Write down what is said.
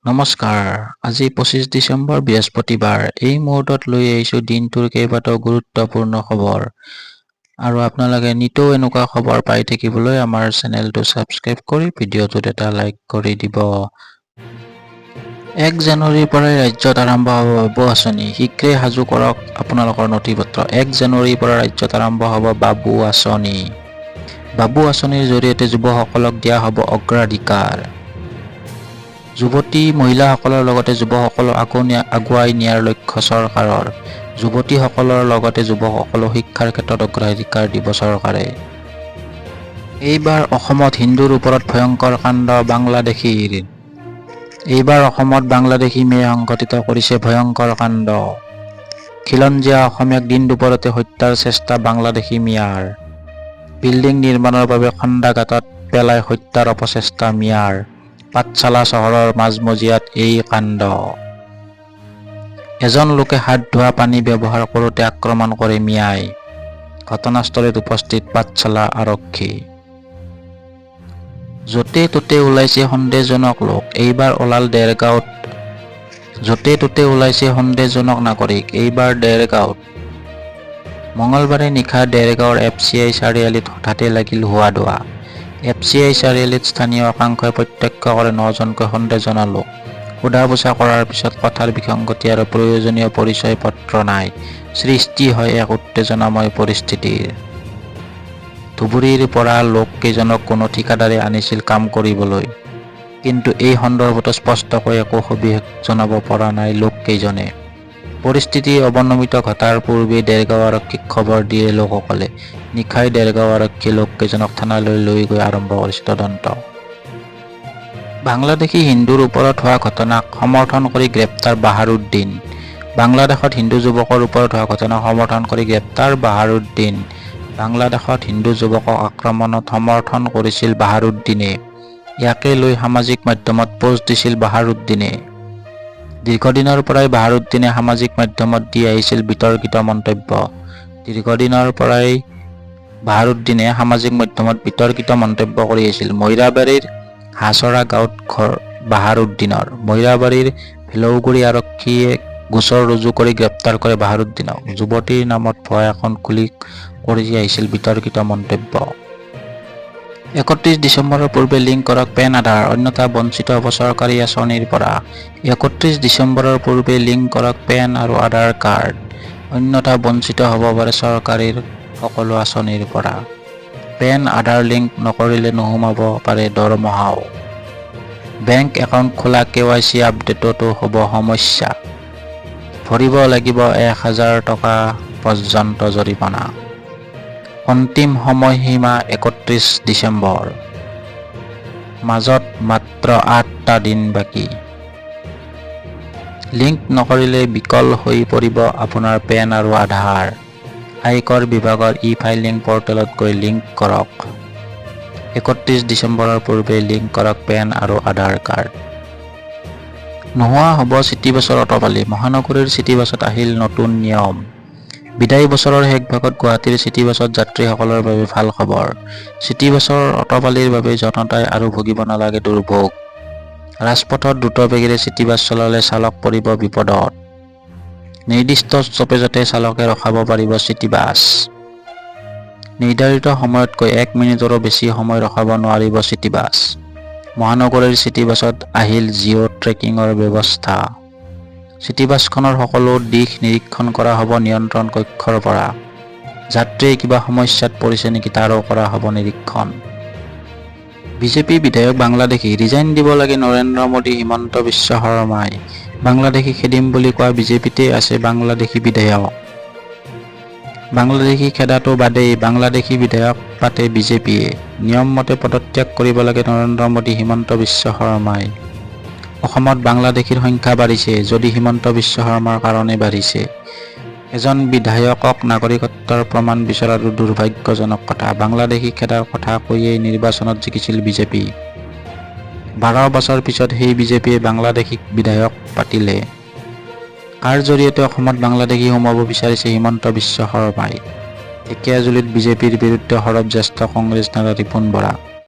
নমস্কাৰ। আজি 25 ডিচেম্বৰ বৃহস্পতিবাৰ। এই মুহূৰ্তত লৈ আহিছোঁ দিনটোৰ কেইবাটাও গুৰুত্বপূৰ্ণ খবৰ। আৰু আপোনালোকে নিতৌ এনেকুৱা খবৰ পাই থাকিবলৈ আমাৰ চেনেলটো ছাবস্ক্ৰাইব কৰি ভিডিঅ'টোত এটা লাইক কৰি দিব। 1 জানুৱাৰীৰ পৰাই ৰাজ্যত আৰম্ভ হ'ব বাবু আঁচনি। শীঘ্ৰেই সাজু কৰক আপোনালোকৰ নথিপত্ৰ। 1 জানুৱাৰীৰ পৰা ৰাজ্যত আৰম্ভ হ'ব বাবু আঁচনি। বাবু আঁচনিৰ জৰিয়তে যুৱসকলক দিয়া হ'ব অগ্ৰাধিকাৰ। যুৱতী মহিলাসকলৰ লগতে যুৱকসকলক আগুৱাই নিয়াৰ লক্ষ্য চৰকাৰৰ। যুৱতীসকলৰ লগতে যুৱকসকলক শিক্ষাৰ ক্ষেত্ৰত অগ্ৰাধিকাৰ দিব চৰকাৰে। এইবাৰ অসমত হিন্দুৰ ওপৰত ভয়ংকৰ কাণ্ড বাংলাদেশীৰ। এইবাৰ অসমত বাংলাদেশী মেয়ে সংঘটিত কৰিছে ভয়ংকৰ কাণ্ড। খিলঞ্জীয়া অসমীয়াক দিন দুপৰতে হত্যাৰ চেষ্টা বাংলাদেশী মিয়াৰ। বিল্ডিং নিৰ্মাণৰ বাবে খন্দাঘাটত পেলাই হত্যাৰ অপচেষ্টা মিয়াৰ। পাঠশালা চহৰৰ মাজমজিয়াত এই কাণ্ড। এজন লোকে হাত ধোৱা পানী ব্যৱহাৰ কৰোঁতে আক্ৰমণ কৰে মিয়াই। ঘটনাস্থলীত উপস্থিত পাঠশালা আৰক্ষী। য'তে ত'তে ওলাইছে সন্দেহজনক লোক। এইবাৰ ওলাল দেৰগাঁৱত। য'তে ত'তে ওলাইছে সন্দেহজনক নাগৰিক। এইবাৰ দেৰগাঁৱত। মঙলবাৰে নিশা দেৰগাঁৱৰ FCI চাৰিআলিত হঠাতে লাগিল হোৱা-দোৱা। FCI চাৰিআলিত স্থানীয় একাংশই প্ৰত্যক্ষ কৰে 9জনকৈ সন্দেহজনক লোক। সোধা-পোছা কৰাৰ পিছত কথাৰ বিসংগতি আৰু প্ৰয়োজনীয় পৰিচয় পত্ৰ নাই। সৃষ্টি হয় এক উত্তেজনাময় পৰিস্থিতিৰ। ধুবুৰীৰ পৰা লোক কেইজনক কোনো ঠিকাদাৰে আনিছিল কাম কৰিবলৈ। কিন্তু এই সন্দৰ্ভত স্পষ্টকৈ একো সবিশেষ জনাব পৰা নাই লোককেইজনে। পৰিস্থিতি অৱনমিত ঘটাৰ পূৰ্বেই দেৰগাঁও আৰক্ষীক খবৰ দিয়ে লোকসকলে। নিশাই দেৰগাঁও আৰক্ষীয়ে লোককেইজনক থানালৈ লৈ গৈ আৰম্ভ কৰিছে তদন্ত। বাংলাদেশী হিন্দুৰ ওপৰত হোৱা ঘটনাক সমৰ্থন কৰি গ্ৰেপ্তাৰ বাহাৰুদ্দিন। বাংলাদেশত হিন্দু যুৱকৰ ওপৰত হোৱা ঘটনাক সমৰ্থন কৰি গ্ৰেপ্তাৰ বাহাৰুদ্দিন। বাংলাদেশত হিন্দু যুৱকক আক্ৰমণত সমৰ্থন কৰিছিল বাহাৰুদ্দিনে। ইয়াকে লৈ সামাজিক মাধ্যমত পোষ্ট দিছিল বাহাৰুদ্দিনে। দীৰ্ঘদিনৰ পৰাই বাহাৰুদ্দিনে সামাজিক মাধ্যমত দি আহিছিল বিতৰ্কিত মন্তব্য। দীৰ্ঘদিনৰ পৰাই বাহাৰুদ্দিনে সামাজিক মাধ্যমত বিতৰ্কিত মন্তব্য কৰি আহিছিল। মইৰাবাৰীৰ হাছৰা গাঁৱত ঘৰ বাহাৰুদ্দিনৰ। মইৰাবাৰীৰ ভেলৌগুৰি আৰক্ষীয়ে গোচৰ ৰুজু কৰি গ্ৰেপ্তাৰ কৰে বাহাৰুদ্দিনক। যুৱতীৰ নামত ভুৱা এখন খুলি কৰি আহিছিল বিতৰ্কিত মন্তব্য। 31 ডিচেম্বৰৰ পূৰ্বে লিংক কৰক পেন আধাৰ, অন্যথা বঞ্চিত হ'ব চৰকাৰী আঁচনিৰ পৰা। 31 ডিচেম্বৰৰ পূৰ্বে লিংক কৰক পেন আৰু আধাৰ কাৰ্ড, অন্যথা বঞ্চিত হ'ব পাৰে চৰকাৰীৰ সকলো আঁচনিৰ পৰা। পেন আধাৰ লিংক নকৰিলে নোসোমাব পাৰে দৰমহাও। বেংক একাউণ্ট খোলা KYC আপডেটতো হ'ব সমস্যা। ভৰিব লাগিব 1000 টকা পৰ্যন্ত জৰিমনা। অন্তিম সময়সীমা 31 ডিচেম্বৰ। মাজত মাত্ৰ 8টা দিন বাকী। লিংক নকৰিলে বিকল হৈ পৰিব আপোনাৰ পেন আৰু আধাৰ। আয়কৰ বিভাগৰ ই-ফাইলিং পৰ্টেলত গৈ লিংক কৰক। 31 ডিচেম্বৰৰ পূৰ্বে লিংক কৰক পেন আৰু আধাৰ কাৰ্ড। নোহোৱা হ'ব চিটিবাছৰ অটপালি। মহানগৰীৰ চিটিবাছত আহিল নতুন নিয়ম। বিদায়ী বছৰৰ শেষ ভাগত গুৱাহাটীৰ চিটিবাছত যাত্ৰীসকলৰ বাবে ভাল খবৰ। চিটিবাছৰ অটপালিৰ বাবে জনতাই আৰু ভুগিব নালাগে দুৰ্ভোগ। ৰাজপথত দ্ৰুতবেগেৰে চিটিবাছ চলালে চালক পৰিব বিপদত। নিৰ্দিষ্ট ষ্টপেজতে চালকে ৰখাব পাৰিব চিটিবাছ। নিৰ্ধাৰিত সময়তকৈ 1 মিনিটৰো বেছি সময় ৰখাব নোৱাৰিব চিটিবাছ। মহানগৰীৰ চিটিবাছত আহিল জিঅ' ট্ৰেকিঙৰ ব্যৱস্থা। চিটিবাছখনৰ সকলো দিশ নিৰীক্ষণ কৰা হ'ব নিয়ন্ত্ৰণ কক্ষৰ পৰা। যাত্ৰীয়ে কিবা সমস্যাত পৰিছে নেকি তাৰো কৰা হ'ব নিৰীক্ষণ। বিজেপি বিধায়ক বাংলাদেশী ৰিজাইন দিব লাগে নৰেন্দ্ৰ মোদী হিমন্ত বিশ্ব শৰ্মাই। বাংলাদেশী খেদিম বুলি কোৱা বিজেপিতে আছে বাংলাদেশী বিধায়ক। বাংলাদেশী খেদাটো বাদেই বাংলাদেশী বিধায়ক পাতে বিজেপিয়ে। নিয়ম মতে পদত্যাগ কৰিব লাগে নৰেন্দ্ৰ মোদী হিমন্ত বিশ্ব শৰ্মাই। অসমত বাংলাদেশীৰ সংখ্যা বাঢ়িছে যদি হিমন্ত বিশ্ব শৰ্মাৰ কাৰণে বাঢ়িছে। এজন বিধায়কক নাগৰিকত্বৰ প্ৰমাণ বিচৰাটো দুৰ্ভাগ্যজনক কথা। বাংলাদেশী খেদাৰ কথা কৈয়েই নিৰ্বাচনত জিকিছিল বিজেপি। 12 বছৰ পিছত সেই বিজেপিয়ে বাংলাদেশীক বিধায়ক পাতিলে। কাৰ জৰিয়তে অসমত বাংলাদেশী সোমাব বিচাৰিছে হিমন্ত বিশ্ব শৰ্মাই। ঢেকীয়াজুলিত বিজেপিৰ বিৰুদ্ধে সৰব জ্যেষ্ঠ কংগ্ৰেছ নেতা ৰিপুণ বৰা।